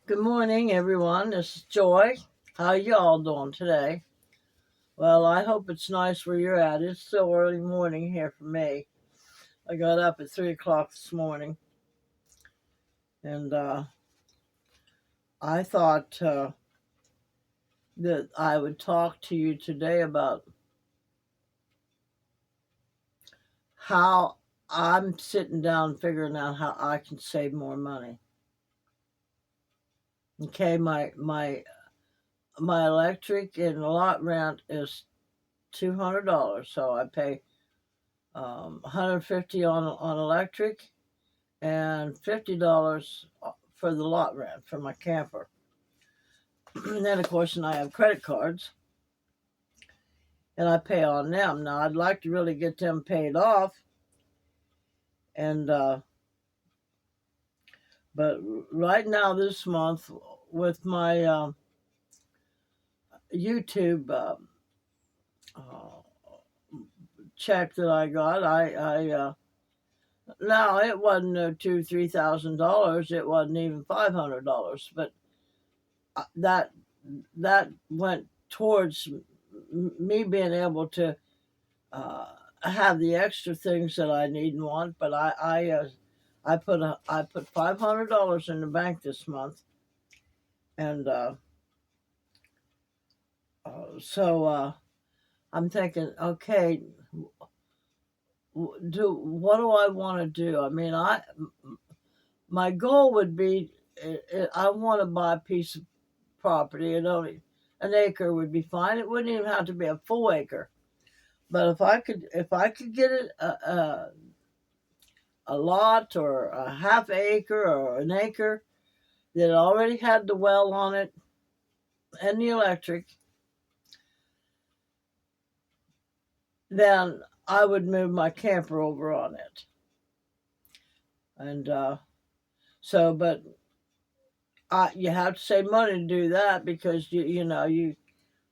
Good morning, everyone. This is Joy. How you all doing today? Well, I hope it's nice where you're at. It's still early morning here for me. I got up at 3 o'clock this morning, and I thought that I would talk to you today about how I'm sitting down figuring out how I can save more money. Okay, my electric and lot rent is $200, so I pay 150 on electric and $50 for the lot rent for my camper. And then, of course, and I have credit cards, and I pay on them. Now, I'd like to really get them paid off, and but right now this month with my YouTube uh, check that I got, I now it wasn't $2,000-3,000. It wasn't even $500, but that went towards me being able to have the extra things that I need and want. But I put $500 in the bank this month, and so I'm thinking, okay, what do I want to do? I mean, my goal would be I want to buy a piece of property, and only an acre would be fine. It wouldn't even have to be a full acre. But if I could get it a lot or a half acre or an acre that already had the well on it and the electric, then I would move my camper over on it. And but you have to save money to do that, because you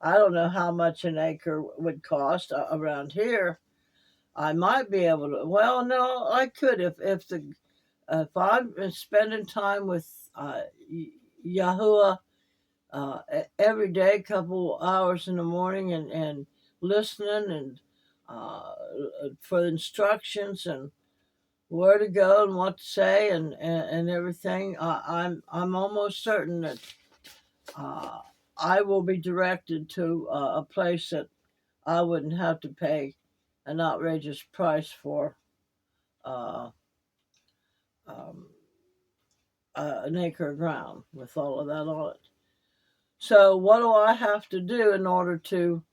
I don't know how much an acre would cost around here. I might be able to. Well, no, I could if I'm spending time with Yahuwah every day, a couple hours in the morning, and listening and uh, for instructions and where to go and what to say and everything. I'm almost certain that uh, I will be directed to a place that I wouldn't have to pay an outrageous price for uh, um, an acre of ground with all of that on it. So, what do I have to do in order to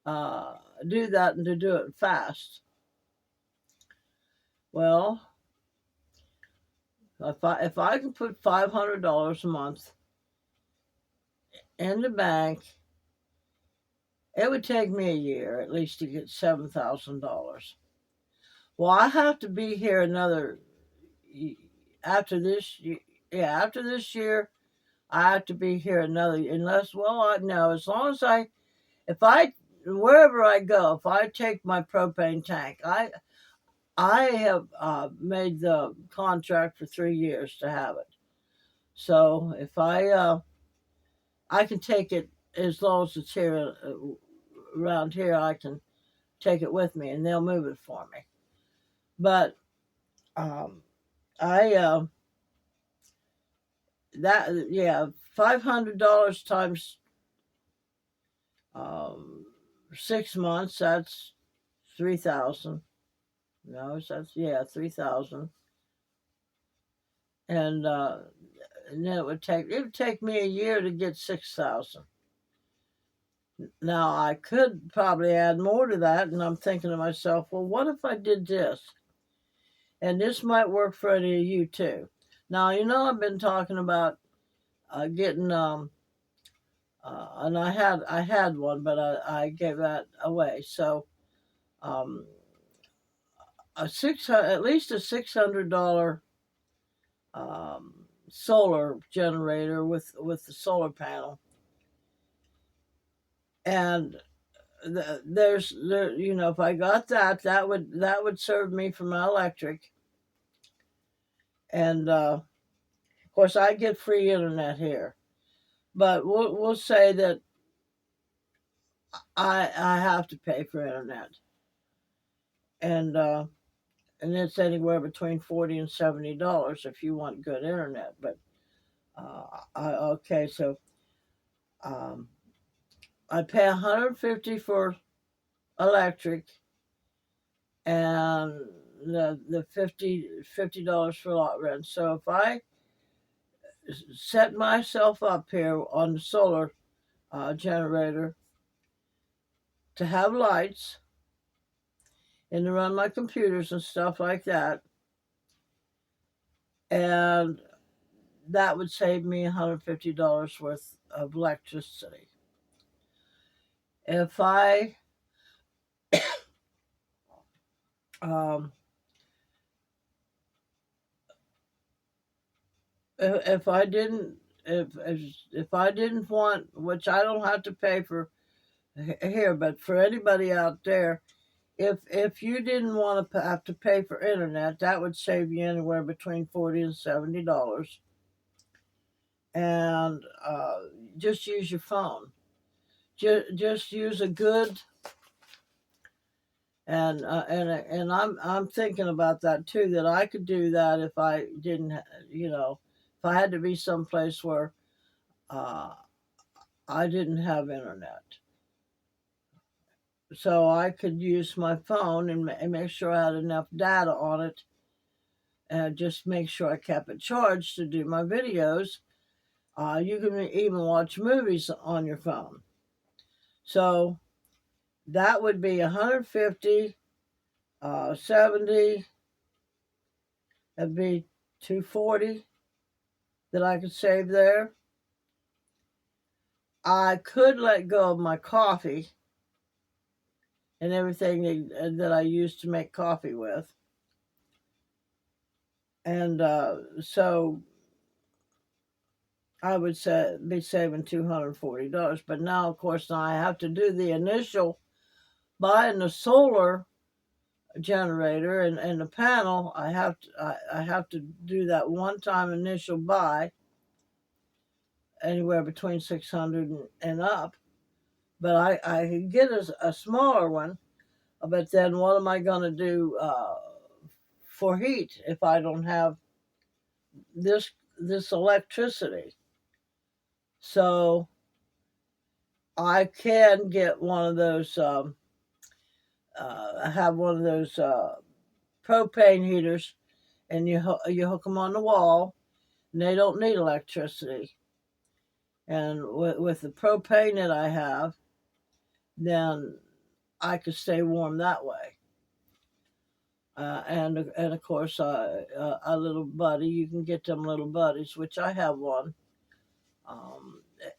uh, do that and to do it fast? Well, if I can put $500 a month in the bank, it would take me a year at least to get $7,000. Well, I have to be here another after this. Yeah, after this year, I have to be here another, unless, well, I know, as long as if I, wherever I go, if I take my propane tank, I have made the contract for 3 years to have it. So if I can take it as long as it's here around here, I can take it with me, and they'll move it for me. But um, I that yeah, $500 times um, 6 months. That's 3,000. No, that's, yeah, 3,000. And then it would take me a year to get 6,000. Now I could probably add more to that, and I'm thinking to myself, well, what if I did this? And this might work for any of you too. Now, I've been talking about getting and I had one, but I gave that away. So um, at least a $600 solar generator with the solar panel, and if I got that, that would serve me for my electric, and Of course, I get free internet here, but we'll say that I have to pay for internet, and it's anywhere between $40 and $70 if you want good internet. But okay, so um, I pay $150 for electric, and the $50 for lot rent. So if I set myself up here on the solar generator to have lights and to run my computers and stuff like that, and that would save me $150 worth of electricity. If I um, if I didn't if I didn't want, which I don't have to pay for here, but for anybody out there, if you didn't want to have to pay for internet, that would save you anywhere between $40 and $70, and just use your phone. Just use a good and I'm thinking about that too. That I could do that if I didn't, if I had to be someplace where uh, I didn't have internet. So I could use my phone and make sure I had enough data on it, and just make sure I kept it charged to do my videos. You can even watch movies on your phone. So that would be 150, 70, that'd be 240 that I could save there. I could let go of my coffee and everything that I used to make coffee with. And so I would be saving $240. But now, of course, now I have to do the initial buying the solar generator and the panel. I have to do that one-time initial buy, anywhere between 600 and up. But I could get a smaller one. But then what am I going to do for heat if I don't have this electricity? So I can get one of those, have one of those propane heaters, and you hook them on the wall, and they don't need electricity. And with the propane that I have, then I could stay warm that way. And of course, a little buddy. You can get them little buddies, which I have one.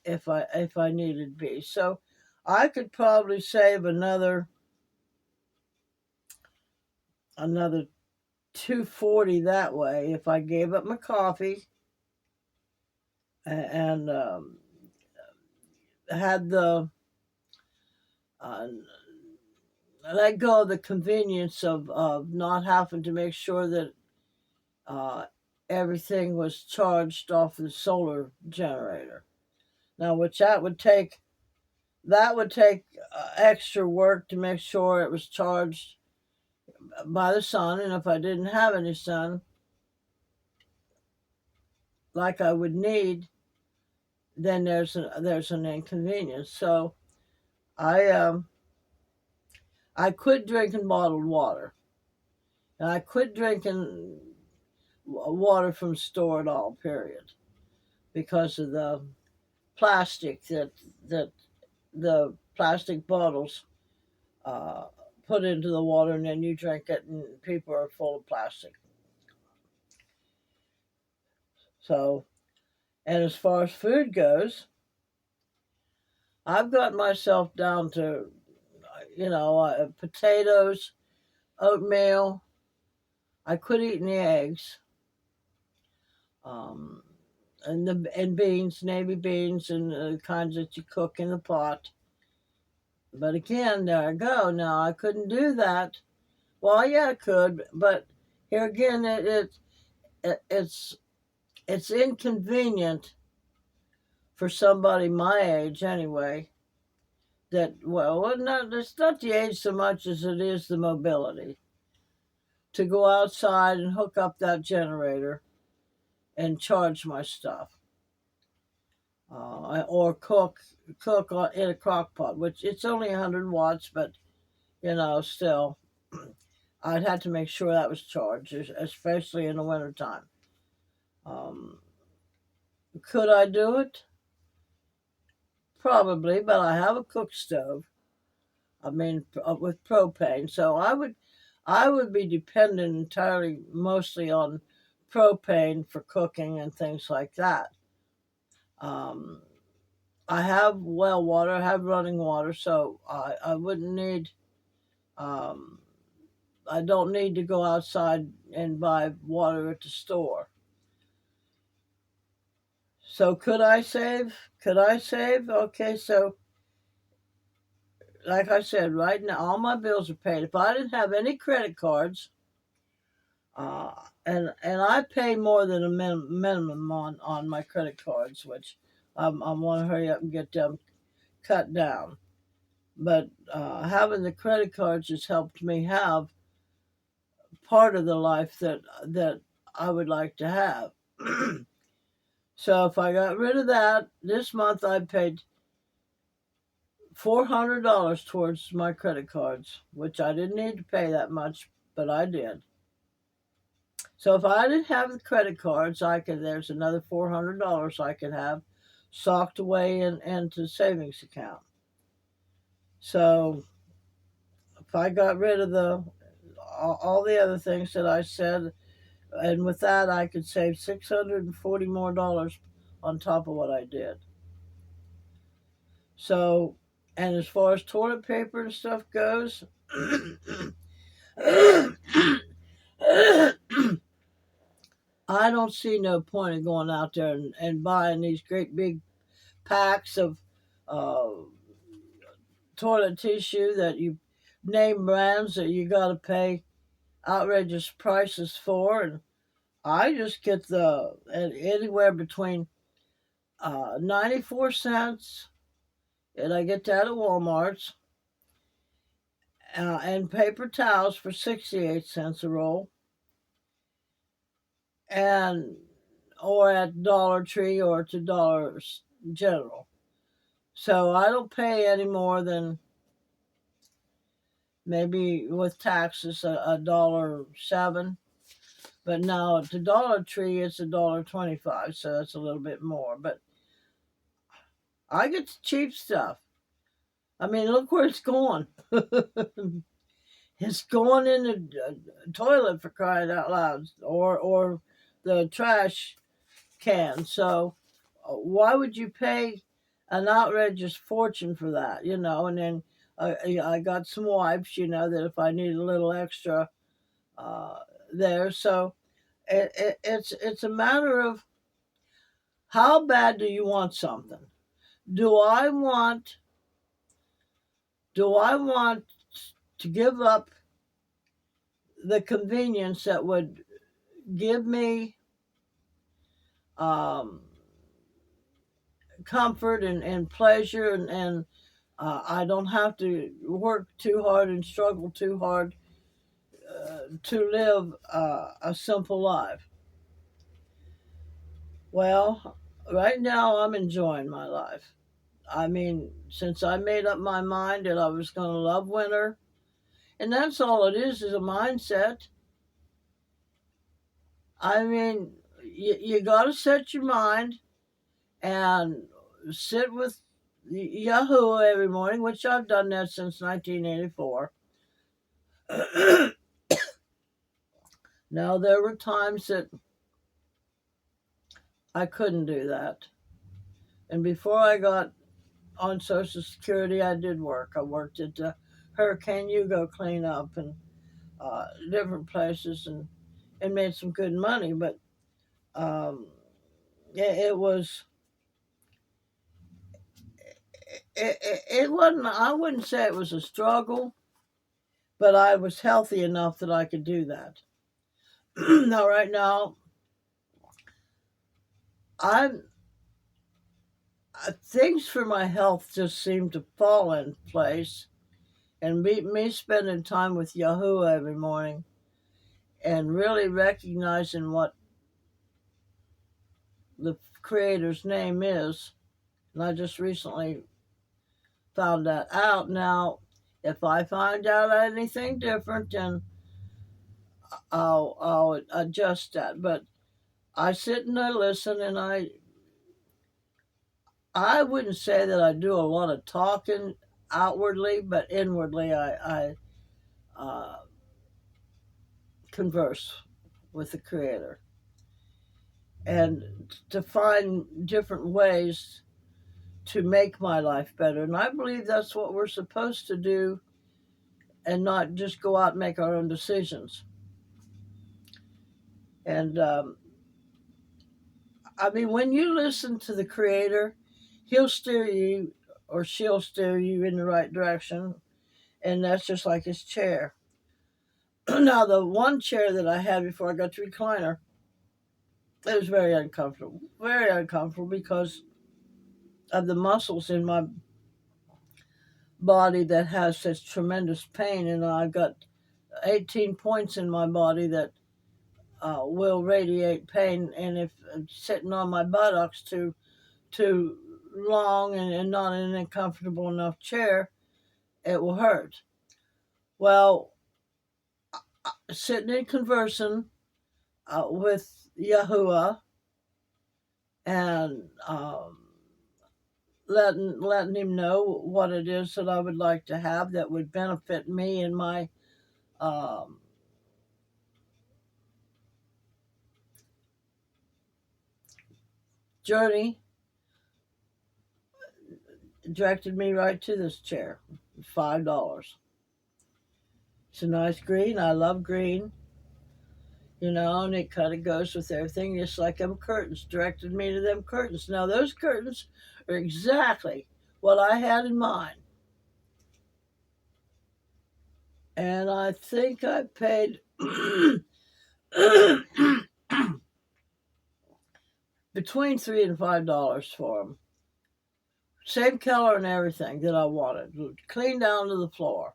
If I needed be, so I could probably save another $240 that way if I gave up my coffee and had the let go of the convenience of not having to make sure that everything was charged off the solar generator. Now, which that would take extra work to make sure it was charged by the sun, and if I didn't have any sun like I would need, then there's an inconvenience. So I quit drinking bottled water, and I quit drinking water from store at all. Period, because of the plastic that the plastic bottles put into the water, and then you drink it, and people are full of plastic. So, and as far as food goes, I've got myself down to, potatoes, oatmeal. I quit eating the eggs, and beans, navy beans, and the kinds that you cook in the pot. But again, there I go. Now I couldn't do that. Well, yeah, I could, but here again, it's it's inconvenient for somebody my age anyway. That, well, it's not the age so much as it is the mobility, to go outside and hook up that generator and charge my stuff, or cook in a crock pot, which it's only 100 watts, but still, I'd have to make sure that was charged, especially in the wintertime. Um, could I do it? Probably, but I have a cook stove. I mean, with propane, so I would be dependent entirely, mostly on propane for cooking and things like that. Um, I have well water, I have running water, so I wouldn't need. Um, I don't need to go outside and buy water at the store. So could I save? Could I save? Okay, so like I said, right now all my bills are paid. If I didn't have any credit cards, uh, and I pay more than a minimum on my credit cards, which I want to hurry up and get them cut down. But having the credit cards has helped me have part of the life that I would like to have. So if I got rid of that this month, I paid $400 towards my credit cards, which I didn't need to pay that much, but I did. So if I didn't have the credit cards, there's another $400 I could have socked away into savings account. So if I got rid of all the other things that I said, and with that I could save $640 more on top of what I did. So, and as far as toilet paper and stuff goes, I don't see no point in going out there and buying these great big packs of uh, toilet tissue that you name brands that you got to pay outrageous prices for. And I just get anywhere between 94 cents, and I get that at Walmart's, and paper towels for 68 cents a roll, and or at Dollar Tree or to Dollar General. So I don't pay any more than maybe with taxes a $1.07. But now at the Dollar Tree it's $1.25, so that's a little bit more. But I get the cheap stuff. I mean, look where it's going. It's going in the toilet, for crying out loud, or the trash can. So why would you pay an outrageous fortune for that? And then I got some wipes. That if I need a little extra uh, there, so it's a matter of how bad do you want something? Do I want do I want to give up the convenience that would give me um, comfort and pleasure, and I don't have to work too hard and struggle too hard to live a simple life? Well, right now I'm enjoying my life. I mean, since I made up my mind that I was going to love winter, and that's all it is a mindset. I mean, you got to set your mind and sit with Yahoo every morning, which I've done that since 1984. Now, there were times that I couldn't do that. And before I got on Social Security, I did work. I worked at Hurricane Hugo cleanup and different places, and made some good money. But um, it was it wasn't. I wouldn't say it was a struggle, but I was healthy enough that I could do that. Now, right now, I'm things for my health just seem to fall in place, and me spending time with Yahuwah every morning and really recognizing what the Creator's name is. And I just recently found that out. Now, if I find out anything different, then I'll adjust that. But I sit and I listen, and I wouldn't say that I do a lot of talking outwardly, but inwardly I converse with the Creator, and to find different ways to make my life better. And I believe that's what we're supposed to do, and not just go out and make our own decisions. And I mean, when you listen to the Creator, He'll steer you, or she'll steer you in the right direction. And that's just like His chair. Now, the one chair that I had before I got the recliner, it was very uncomfortable because of the muscles in my body that has such tremendous pain. And I've got 18 points in my body that will radiate pain. And if I'm sitting on my buttocks too long and not in a comfortable enough chair, it will hurt. Well, sitting and conversing with Yahuwah, and letting him know what it is that I would like to have that would benefit me in my journey, directed me right to this chair. $5. It's a nice green. I love green. And it kind of goes with everything, just like them curtains. Directed me to them curtains. Now, those curtains are exactly what I had in mind. And I think I paid between $3 and $5 for them. Same color and everything that I wanted, clean down to the floor.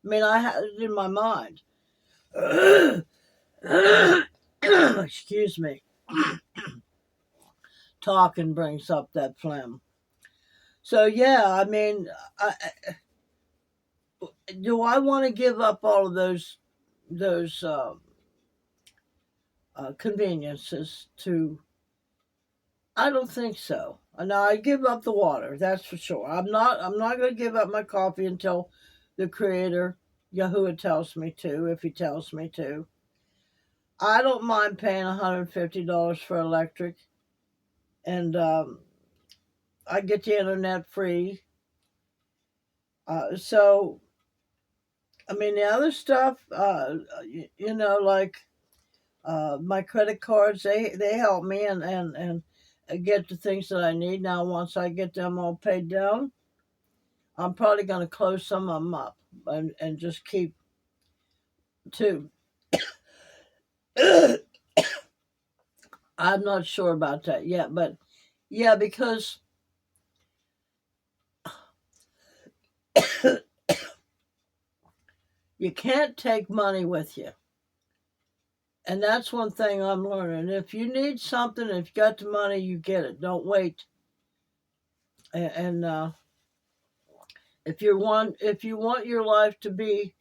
I mean, I had it in my mind. Excuse me. Talking brings up that phlegm. So yeah, I mean, do I want to give up all of those conveniences to? I don't think so. Now I give up the water, that's for sure. I'm not going to give up my coffee until the Creator Yahuwah tells me to, if He tells me to. I don't mind paying $150 for electric, and I get the internet free. So, I mean, the other stuff, like my credit cards, they help me and get the things that I need. Now, once I get them all paid down, I'm probably going to close some of them up and just keep two. I'm not sure about that yet, but yeah, because you can't take money with you. And that's one thing I'm learning. If you need something, if you got the money, you get it. Don't wait. And if you want your life to be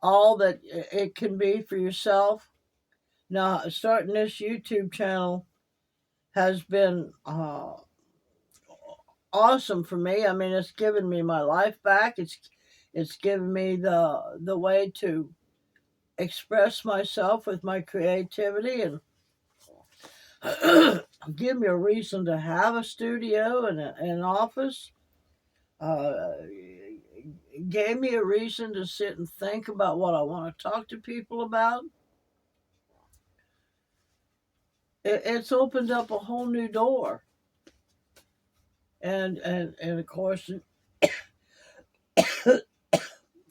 all that it can be for yourself, now starting this YouTube channel has been awesome for me. I mean, it's given me my life back. It's given me the way to express myself with my creativity, and give me a reason to have a studio and an office. Gave me a reason to sit and think about what I want to talk to people about. It's opened up a whole new door. And of course,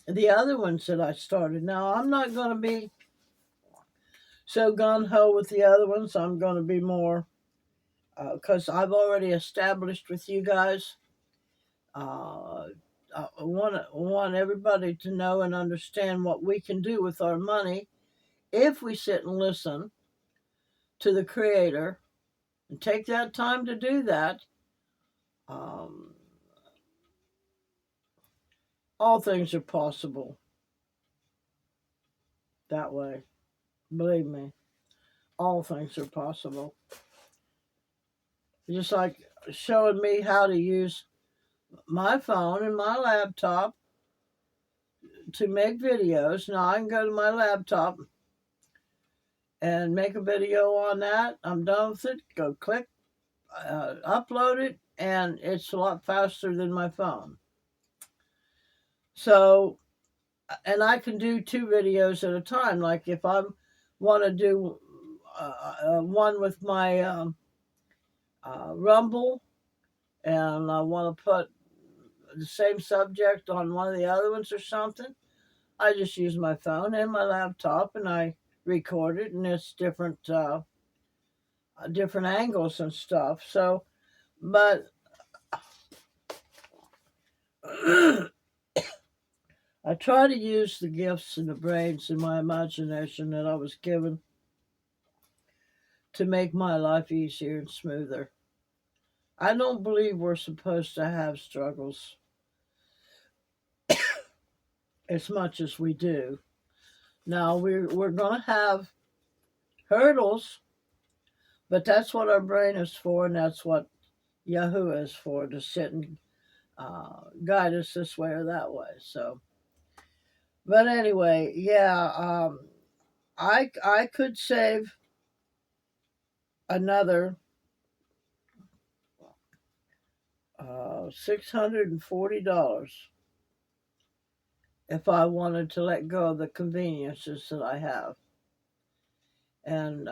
the other ones that I started. Now, I'm not going to be so gung-ho with the other ones. I'm going to be more because I've already established with you guys. I want everybody to know and understand what we can do with our money if we sit and listen to the Creator and take that time to do that. All things are possible that way. Believe me, all things are possible. Just like showing me how to use my phone and my laptop to make videos. Now I can go to my laptop and make a video on that. I'm done with it. Go click, upload it, and it's a lot faster than my phone. So, and I can do 2 videos at a time. Like if I want to do one with my Rumble, and I want to put the same subject on one of the other ones or something, I just use my phone and my laptop and I record it, and it's different angles and stuff. So, but I try to use the gifts and the brains and my imagination that I was given to make my life easier and smoother. I don't believe we're supposed to have struggles as much as we do. Now, we're going to have hurdles, but that's what our brain is for, and that's what Yahoo is for, to sit and guide us this way or that way. So, but anyway, yeah, I could save another $640 if I wanted to let go of the conveniences that I have and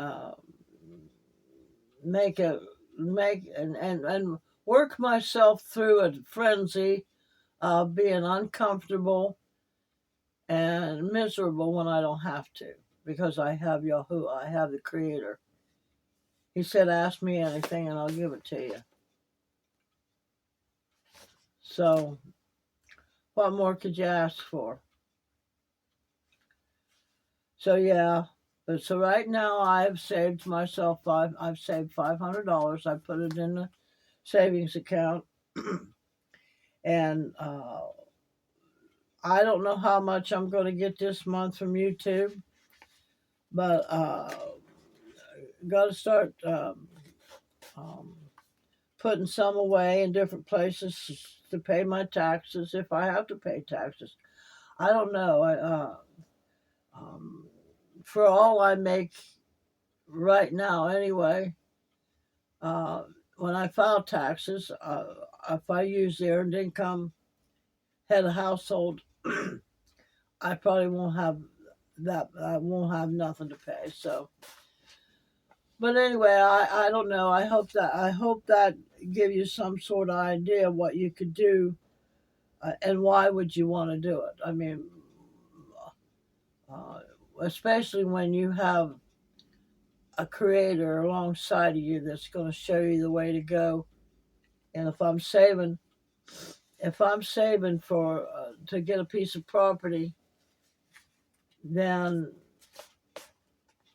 make and work myself through a frenzy of being uncomfortable and miserable when I don't have to, because I have Yahoo, I have the Creator. He said, ask me anything and I'll give it to you. So, what more could you ask for? So, yeah. But so right now I've saved myself I've saved $500. I put it in the savings account. And I don't know how much I'm going to get this month from YouTube, but got to start putting some away in different places to pay my taxes if I have to pay taxes. I don't know. For all I make right now, anyway, when I file taxes, if I use the earned income head of household, I probably won't have that. I won't have nothing to pay. So, but anyway, I don't know. I hope that give you some sort of idea of what you could do, and why would you want to do it. I mean, especially when you have a Creator alongside of you that's going to show you the way to go. And if I'm saving for to get a piece of property, then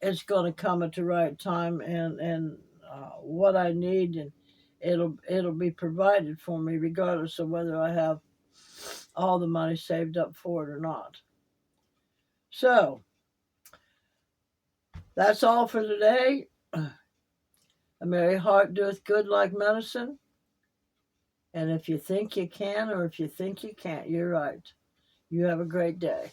it's going to come at the right time, and what I need, and it'll be provided for me regardless of whether I have all the money saved up for it or not. So that's all for today. A merry heart doeth good like medicine. And if you think you can, or if you think you can't, you're right. You have a great day.